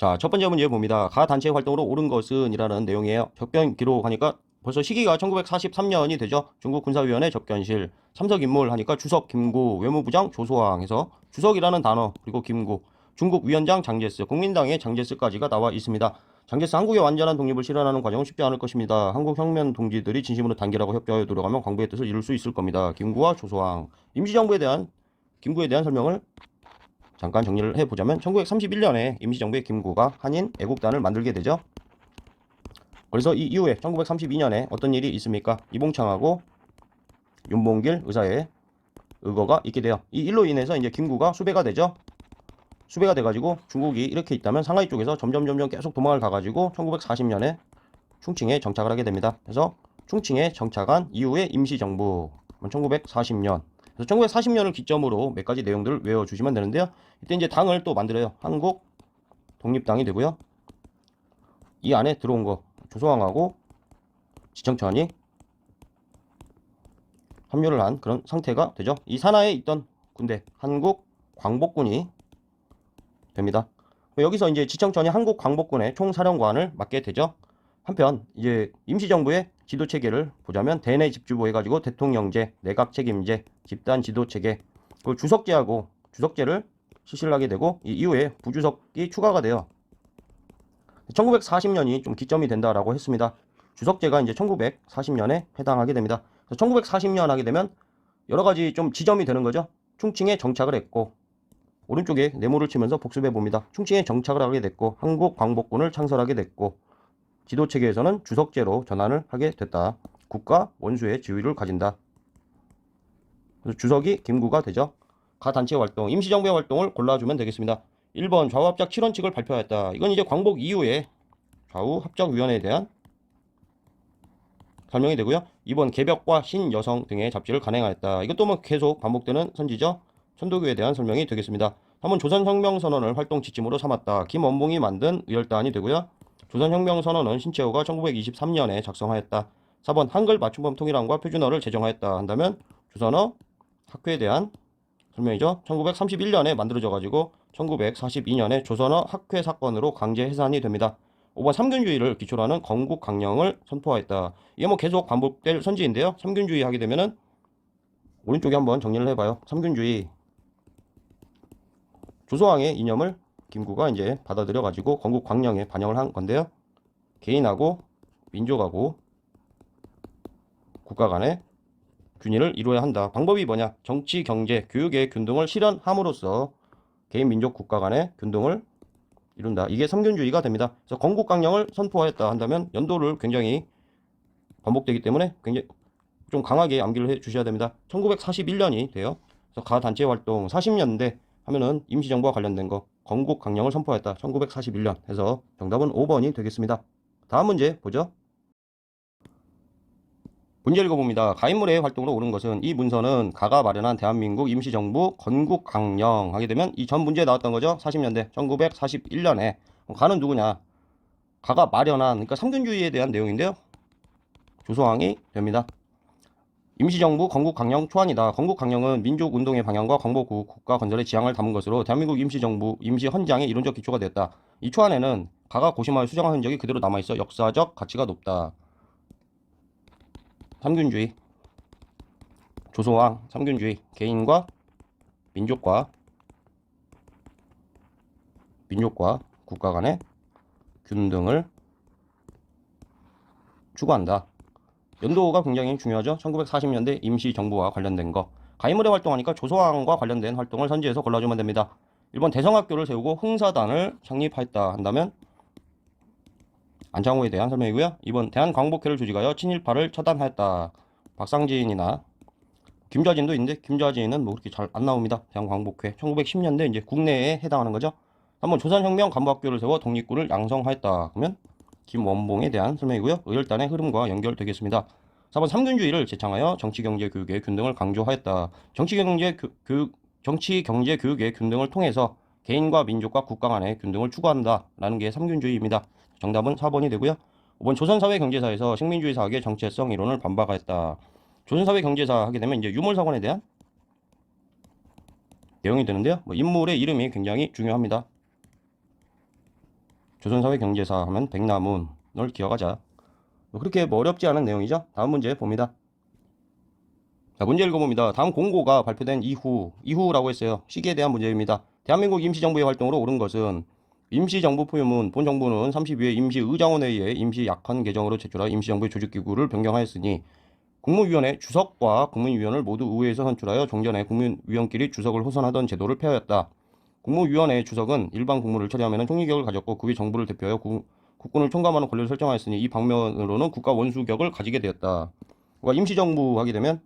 자, 첫 번째 문제 봅니다. 가 단체 활동으로 옳은 것은 이라는 내용이에요. 접견 기록 하니까 벌써 시기가 1943년이 되죠. 중국 군사위원회 접견실. 참석 인물 하니까 주석 김구, 외무부장 조소왕 해서 주석이라는 단어, 그리고 김구, 중국 위원장 장제스, 국민당의 장제스까지가 나와 있습니다. 장제스 한국의 완전한 독립을 실현하는 과정은 쉽지 않을 것입니다. 한국 혁명 동지들이 진심으로 단결하고 협조하여 노력하면 광복의 뜻을 이룰 수 있을 겁니다. 김구와 조소왕. 임시정부에 대한 김구에 대한 설명을 잠깐 정리를 해보자면 1931년에 임시정부의 김구가 한인 애국단을 만들게 되죠. 그래서 이 이후에 1932년에 어떤 일이 있습니까? 이봉창하고 윤봉길 의사의 의거가 있게 돼요. 이 일로 인해서 이제 김구가 수배가 되죠. 수배가 돼가지고 중국이 이렇게 있다면 상하이 쪽에서 점점 계속 도망을 가가지고 1940년에 충칭에 정착을 하게 됩니다. 그래서 충칭에 정착한 이후의 임시정부 1940년. 그래서 1940년을 기점으로 몇 가지 내용들을 외워주시면 되는데요. 이때 이제 당을 또 만들어요. 한국 독립당이 되고요. 이 안에 들어온 거 조소왕하고 지청천이 합류를 한 그런 상태가 되죠. 이 산하에 있던 군대 한국 광복군이 됩니다. 여기서 이제 지청천이 한국 광복군의 총사령관을 맡게 되죠. 한편 이제 임시정부의 지도 체계를 보자면 대내 집주부 해가지고 대통령제, 내각 책임제, 집단 지도 체계, 그리고 주석제하고 주석제를 실시를 하게 되고 이 이후에 부주석이 추가가 돼요. 1940년이 좀 기점이 된다라고 했습니다. 주석제가 이제 1940년에 해당하게 됩니다. 1940년 하게 되면 여러 가지 좀 지점이 되는 거죠. 충칭에 정착을 했고 오른쪽에 네모를 치면서 복습해 봅니다. 충칭에 정착을 하게 됐고 한국 광복군을 창설하게 됐고 지도체계에서는 주석제로 전환을 하게 됐다. 국가 원수의 지위를 가진다. 그래서 주석이 김구가 되죠. 가 단체 활동, 임시정부의 활동을 골라주면 되겠습니다. 1번 좌우합작 7원칙을 발표하였다. 이건 이제 광복 이후에 좌우합작위원회에 대한 설명이 되고요. 2번 개벽과 신여성 등의 잡지를 간행하였다. 이것도 뭐 계속 반복되는 선지죠. 천도교에 대한 설명이 되겠습니다. 3번 조선혁명선언을 활동 지침으로 삼았다. 김원봉이 만든 의열단이 되고요. 조선혁명선언은 신채호가 1923년에 작성하였다. 4번 한글 맞춤법 통일안과 표준어를 제정하였다 한다면 조선어 학회에 대한 설명이죠. 1931년에 만들어져 가지고 1942년에 조선어 학회 사건으로 강제 해산이 됩니다. 5번 삼균주의를 기초로 하는 건국강령을 선포하였다. 이게 뭐 계속 반복될 선지인데요. 삼균주의 하게 되면은 오른쪽에 한번 정리를 해봐요. 삼균주의 조소왕의 이념을 김구가 이제 받아들여 가지고 건국강령에 반영을 한 건데요. 개인하고 민족하고 국가 간의 균일을 이루어야 한다. 방법이 뭐냐? 정치, 경제, 교육의 균등을 실현함으로써 개인, 민족, 국가 간의 균등을 이룬다. 이게 삼균주의가 됩니다. 그래서 건국강령을 선포하였다 한다면 연도를 굉장히 반복되기 때문에 굉장히 좀 강하게 암기를 해 주셔야 됩니다. 1941년이 돼요. 그래서 가 단체 활동 40년대 하면은 임시정부와 관련된 거 건국강령을 선포했다. 1941년 해서 정답은 5번이 되겠습니다. 다음 문제 보죠. 문제 읽어봅니다. 가인물의 활동으로 옳은 것은 이 문서는 가가 마련한 대한민국 임시정부 건국강령 하게 되면 이 전 문제에 나왔던 거죠. 40년대 1941년에 가는 누구냐? 가가 마련한 그러니까 삼균주의에 대한 내용인데요. 조소왕이 됩니다. 임시정부 건국강령 초안이다. 건국강령은 민족운동의 방향과 광복 후 국가 건설의 지향을 담은 것으로 대한민국 임시정부 임시헌장의 이론적 기초가 되었다. 이 초안에는 가가 고심하여 수정한 흔적이 그대로 남아있어 역사적 가치가 높다. 삼균주의, 조소왕, 삼균주의, 개인과 민족과 국가 간의 균등을 추구한다. 연도가 굉장히 중요하죠. 1940년대 임시정부와 관련된 거. 가인물에 활동하니까 조소왕과 관련된 활동을 선지해서 골라주면 됩니다. 1번 대성학교를 세우고 흥사단을 창립하였다 한다면 안창호에 대한 설명이고요. 2번 대한광복회를 조직하여 친일파를 처단하였다. 박상진이나 김좌진도 있는데 김좌진은 뭐 그렇게 잘 안 나옵니다. 대한광복회 1910년대 이제 국내에 해당하는 거죠. 3번 조선혁명 간부학교를 세워 독립군을 양성하였다. 그러면 김원봉에 대한 설명이고요. 의열단의 흐름과 연결되겠습니다. 4번 삼균주의를 제창하여 정치경제교육의 균등을 강조하였다. 정치경제교육의 균등을 통해서 개인과 민족과 국가 간의 균등을 추구한다라는 게 삼균주의입니다. 정답은 4번이 되고요. 5번 조선사회 경제사에서 식민주의 사학의 정체성 이론을 반박하였다. 조선사회 경제사 하게 되면 이제 유물사관에 대한 내용이 되는데요. 인물의 이름이 굉장히 중요합니다. 조선사회 경제사 하면 백남훈을 기억하자. 그렇게 뭐 어렵지 않은 내용이죠. 다음 문제 봅니다. 자, 문제 읽어봅니다. 다음 공고가 발표된 이후라고 했어요. 시기에 대한 문제입니다. 대한민국 임시정부의 활동으로 옳은 것은 임시정부 포유문 본 정부는 32회 임시의장원회의에 임시약헌 개정으로 제출하여 임시정부의 조직기구를 변경하였으니 국무위원회 주석과 국무위원을 모두 의회에서 선출하여 종전에 국무위원끼리 주석을 호선하던 제도를 폐하였다. 국무위원회 주석은 일반 국무를 처리하면 총리격을 가졌고 그 외 정부를 대표하여 국군을 총감하는 권리를 설정하였으니 이 방면으로는 국가 원수격을 가지게 되었다. 그러니까 임시정부 하게 되면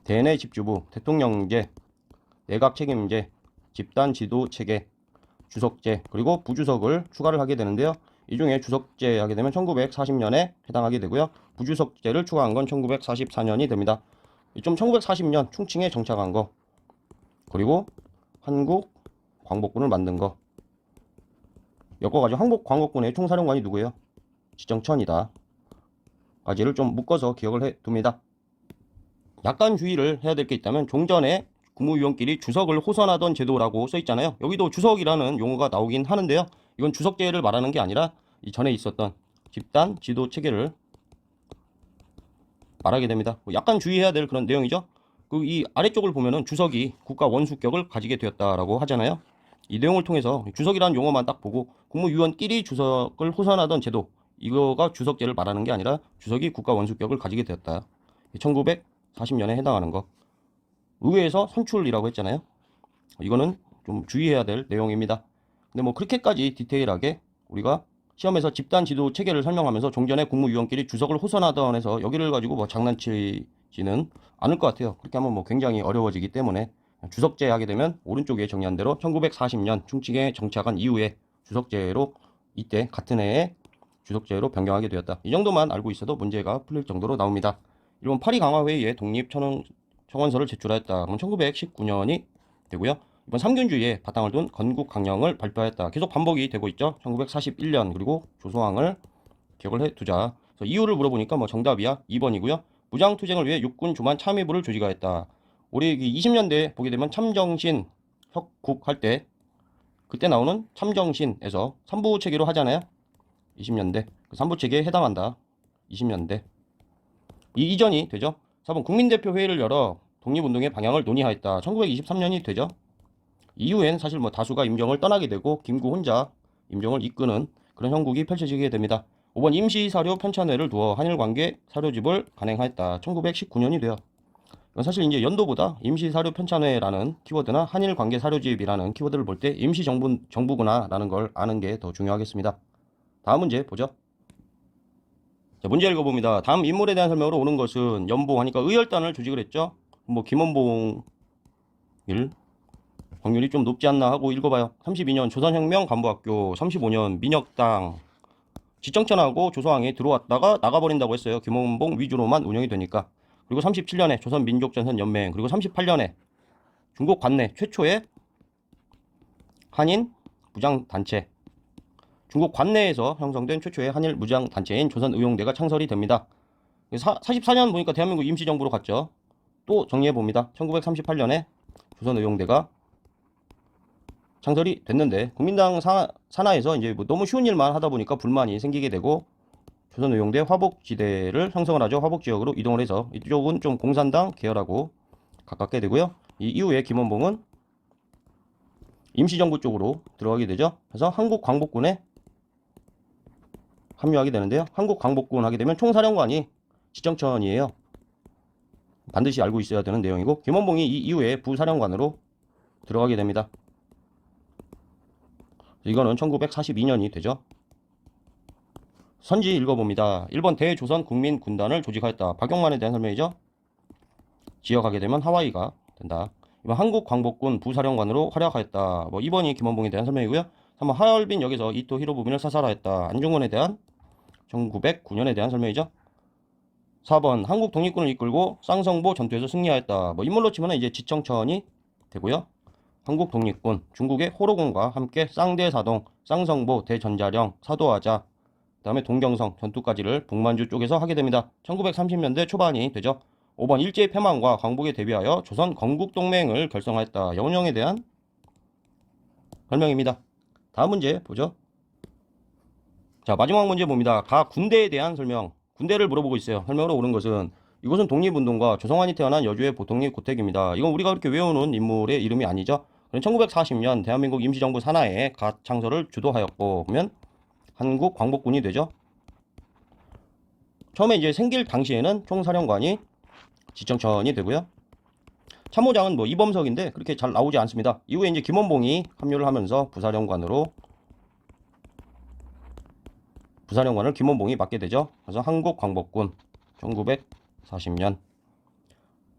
대내 집주부, 대통령제, 내각 책임제, 집단 지도 체계, 주석제, 그리고 부주석을 추가를 하게 되는데요. 이 중에 주석제 하게 되면 1940년에 해당하게 되고요. 부주석제를 추가한 건 1944년이 됩니다. 좀 1940년 충칭에 정착한 거, 그리고 한국 광복군을 만든 거. 엮어가지고 한국 광복군의 총사령관이 누구예요? 지정천이다. 까지를 좀 묶어서 기억을 해 둡니다. 약간 주의를 해야 될 게 있다면 종전에 국무위원끼리 주석을 호선하던 제도라고 써 있잖아요. 여기도 주석이라는 용어가 나오긴 하는데요. 이건 주석제를 말하는 게 아니라 이 전에 있었던 집단 지도 체계를 말하게 됩니다. 약간 주의해야 될 그런 내용이죠. 이 아래쪽을 보면은 주석이 국가 원수격을 가지게 되었다라고 하잖아요. 이 내용을 통해서 주석이라는 용어만 딱 보고 국무위원끼리 주석을 호선하던 제도, 이거가 주석제를 말하는 게 아니라 주석이 국가 원수격을 가지게 되었다. 1940년에 해당하는 거. 의회에서 선출이라고 했잖아요. 이거는 좀 주의해야 될 내용입니다. 근데 뭐 그렇게까지 디테일하게 우리가 시험에서 집단 지도 체계를 설명하면서 종전에 국무위원끼리 주석을 호선하던 해서 여기를 가지고 뭐 장난치지는 않을 것 같아요. 그렇게 하면 뭐 굉장히 어려워지기 때문에 주석제 하게 되면 오른쪽에 정리한 대로 1940년 충칭에 정착한 이후에 주석제로 이때 같은 해에 주석제로 변경하게 되었다. 이 정도만 알고 있어도 문제가 풀릴 정도로 나옵니다. 일본 파리 강화회의에 독립청원서를 제출하였다. 그럼 1919년이 되고요. 이번 삼균주의에 바탕을 둔 건국강령을 발표하였다. 계속 반복이 되고 있죠. 1941년 그리고 조소왕을 기억을 해두자. 그래서 이유를 물어보니까 뭐 정답이야 2번이고요. 무장투쟁을 위해 육군 조만 참여부를 조직하였다. 우리 20년대 보게 되면 참정신 혁국할 때 그때 나오는 참정신에서 3부 체계로 하잖아요. 20년대 그 3부 체계에 해당한다. 20년대 이 이전이 되죠. 4번 국민대표 회의를 열어 독립운동의 방향을 논의하였다. 1923년이 되죠. 이후엔 사실 뭐 다수가 임정을 떠나게 되고 김구 혼자 임정을 이끄는 그런 형국이 펼쳐지게 됩니다. 5번 임시사료 편찬회를 두어 한일관계 사료집을 간행하였다. 1919년이 돼요. 이건 사실 이제 연도보다 임시사료 편찬회라는 키워드나 한일관계 사료집이라는 키워드를 볼 때 임시정부구나라는 걸 아는 게 더 중요하겠습니다. 다음 문제 보죠. 자, 문제 읽어봅니다. 다음 인물에 대한 설명으로 오는 것은 연봉하니까 의열단을 조직을 했죠. 뭐 김원봉일 확률이 좀 높지 않나 하고 읽어봐요. 32년 조선혁명 간부학교, 35년 민혁당, 지정천하고 조소왕이 들어왔다가 나가버린다고 했어요. 김원봉 위주로만 운영이 되니까. 그리고 37년에 조선민족전선연맹, 그리고 38년에 중국 관내 최초의 한인 무장단체, 중국 관내에서 형성된 최초의 한일 무장단체인 조선의용대가 창설이 됩니다. 44년 보니까 대한민국 임시정부로 갔죠. 또 정리해봅니다. 1938년에 조선의용대가 창설이 됐는데 국민당 산하에서 이제 뭐 너무 쉬운 일만 하다 보니까 불만이 생기게 되고 조선의용대 화북지대를 형성을 하죠. 화북지역으로 이동을 해서 이쪽은 좀 공산당 계열하고 가깝게 되고요. 이 이후에 김원봉은 임시정부 쪽으로 들어가게 되죠. 그래서 한국광복군에 합류하게 되는데요. 한국광복군 하게 되면 총사령관이 지정천이에요. 반드시 알고 있어야 되는 내용이고 김원봉이 이 이후에 부사령관으로 들어가게 됩니다. 이거는 1942년이 되죠. 선지 읽어봅니다. 1번 대조선 국민군단을 조직하였다. 박용만에 대한 설명이죠. 지역하게 되면 하와이가 된다. 2번 한국광복군 부사령관으로 활약하였다. 뭐 2번이 김원봉에 대한 설명이고요. 3번 하얼빈역에서 이토 히로부미를 사살하였다. 안중근에 대한 1909년에 대한 설명이죠. 4번 한국 독립군을 이끌고 쌍성보 전투에서 승리하였다. 뭐 인물로 치면 이제 지청천이 되고요. 한국 독립군, 중국의 호로군과 함께 쌍대사동, 쌍성보, 대전자령, 사도하자, 그 다음에 동경성 전투까지를 북만주 쪽에서 하게 됩니다. 1930년대 초반이 되죠. 5번 일제의 패망과 광복에 대비하여 조선 건국동맹을 결성하였다. 영령에 대한 설명입니다. 다음 문제 보죠. 자, 마지막 문제 봅니다. 가 군대에 대한 설명. 군대를 물어보고 있어요. 설명으로 옳은 것은 이곳은 독립운동가 조성환이 태어난 여주의 보통리 고택입니다. 이건 우리가 그렇게 외우는 인물의 이름이 아니죠. 1940년 대한민국 임시정부 산하에 가 창설을 주도하였고, 그러면 한국광복군이 되죠. 처음에 이제 생길 당시에는 총사령관이 지청천이 되고요. 참모장은 뭐 이범석인데 그렇게 잘 나오지 않습니다. 이후에 이제 김원봉이 합류를 하면서 부사령관을 김원봉이 맡게 되죠. 그래서 한국광복군 1940년.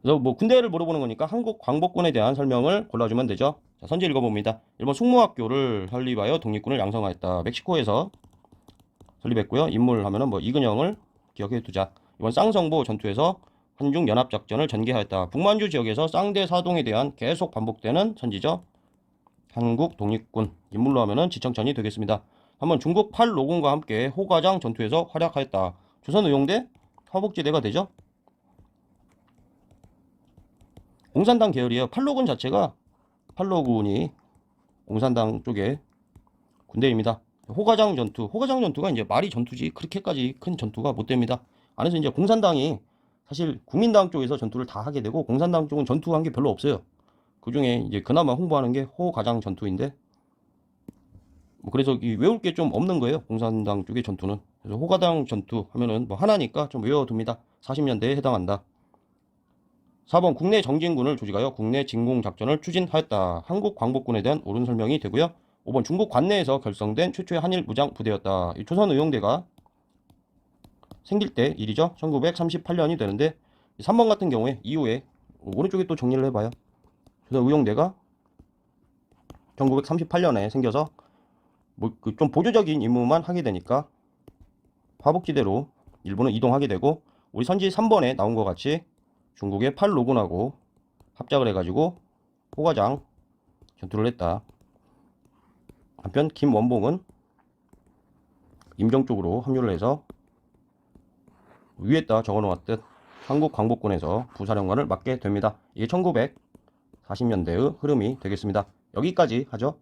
그래서 뭐 군대를 물어보는 거니까 한국광복군에 대한 설명을 골라주면 되죠. 자, 선지 읽어봅니다. 일본 숙무학교를 설립하여 독립군을 양성하였다. 멕시코에서 설립했고요. 인물 하면은 뭐 이근영을 기억해 두자. 이번 쌍성보 전투에서 한중 연합작전을 전개하였다. 북만주 지역에서 쌍대 사동에 대한 계속 반복되는 선지죠. 한국 독립군. 인물로 하면은 지청천이 되겠습니다. 한번 중국 팔로군과 함께 호가장 전투에서 활약하였다. 조선의용대 화복지대가 되죠. 공산당 계열이에요. 팔로군 자체가 팔로군이 공산당 쪽의 군대입니다. 호가장 전투가 이제 말이 전투지 그렇게까지 큰 전투가 못 됩니다. 안에서 이제 공산당이 사실 국민당 쪽에서 전투를 다 하게 되고 공산당 쪽은 전투한 게 별로 없어요. 그 중에 이제 그나마 홍보하는 게 호가장 전투인데 뭐 그래서 외울 게 좀 없는 거예요. 공산당 쪽의 전투는. 그래서 호가장 전투 하면은 뭐 하나니까 좀 외워둡니다. 40년대에 해당한다. 4번 국내 정진군을 조직하여 국내 진공 작전을 추진하였다. 한국 광복군에 대한 옳은 설명이 되고요. 5번 중국 관내에서 결성된 최초의 한일 무장 부대였다. 조선의용대가 생길 때 일이죠. 1938년이 되는데 3번 같은 경우에 이후에 오른쪽에 또 정리를 해봐요. 조선의용대가 1938년에 생겨서 뭐 좀 보조적인 임무만 하게 되니까 화복지대로 일본은 이동하게 되고 우리 선지 3번에 나온 것 같이 중국의 팔로군하고 합작을 해가지고 호가장 전투를 했다. 한편 김원봉은 임정 쪽으로 합류를 해서 위에다 적어놓았듯 한국 광복군에서 부사령관을 맡게 됩니다. 이게 1940년대의 흐름이 되겠습니다. 여기까지 하죠.